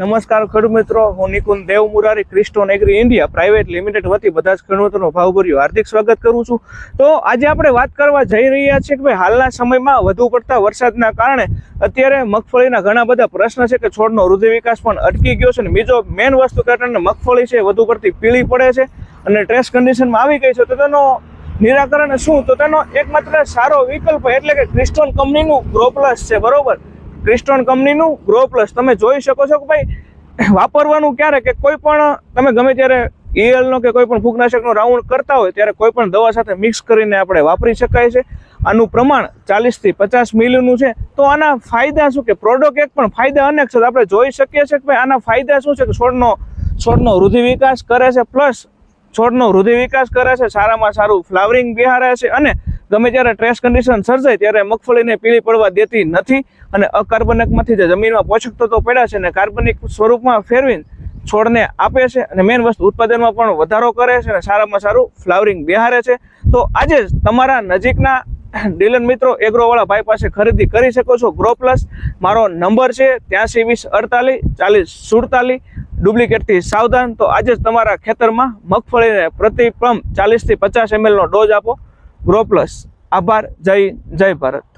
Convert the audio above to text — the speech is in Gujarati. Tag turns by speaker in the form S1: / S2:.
S1: નમસ્કાર ખેડૂત મિત્રો, હું Nikunj Dev Murari Kriston agri India private limited વતી બધા જ ખેડૂતોનો ભાવભર્યું હાર્દિક સ્વાગત કરું છું। તો આજે આપણે વાત કરવા જઈ રહ્યા છીએ કે ભાઈ હાલના સમયમાં વધુ પડતા વરસાદના કારણે અત્યારે મગફળીના ઘણા બધા પ્રશ્ન છે કે છોડનો વૃદ્ધિ વિકાસ પણ અટકી ગયો છે અને બીજો મેઇન વસ્તુ કે મગફળી છે વધુ પડતી પીળી પડે છે અને ટ્રેસ કન્ડિશનમાં આવી ગઈ છે। તો તેનો નિરાકરણ શું? તો તેનો એકમાત્ર સારો વિકલ્પ એટલે કે ક્રિસ્ટોન કંપનીનું ગ્રો પ્લસ છે, બરોબર। ક્રિસ્ટોન કંપનીનું ગ્રો પ્લસ તમે જોઈ શકો છો કે ભાઈ વાપરવાનું ક્યારે કે કોઈ પણ તમે ગમે ત્યારે ઈયળનો કે કોઈ પણ ફૂગનાશકનો રાઉન્ડ કરતા હોય ત્યારે કોઈ પણ દવા સાથે મિક્સ કરીને આપણે વાપરી શકાય છે। આનું પ્રમાણ 40 થી 50 મિલીનું છે। તો આના ફાયદા શું કે પ્રોડક્ટ એક પણ ફાયદા અનેક છે। આપણે જોઈ શકીએ છીએ કે ભાઈ આના ફાયદા શું છે કે છોડનો વૃદ્ધિ વિકાસ કરે છે, પ્લસ છોડનો વૃદ્ધિ વિકાસ કરે છે, સારામાં સારું ફ્લાવરિંગ બિહારે છે અને ગમે ત્યારે ટ્રેસ કન્ડિશન સર્જાય ત્યારે મગફળીને પીળી પડવા દેતી નથી અને અકાર્બનિકમાંથી જે જમીનમાં પોષક તત્વો પડ્યા છે અને કાર્બનિક સ્વરૂપમાં ફેરવીને છોડને આપે છે અને મેઇન વસ્તુ ઉત્પાદનમાં પણ વધારો કરે છે અને સારામાં સારું ફ્લાવરિંગ બિહારે છે। તો આજે જ તમારા નજીકના ડીલર મિત્રો એગ્રોવાળા ભાઈ પાસે ખરીદી કરી શકો છો ગ્રો પ્લસ। મારો નંબર છે 83 20 48 40 47, ડુપ્લિકેટથી સાવધાન। તો આજે જ તમારા ખેતરમાં મગફળીને પ્રતિ પંપ 40 થી 50 ml નો ડોઝ આપો ગ્રો પ્લસ। આભાર, જય ભારત।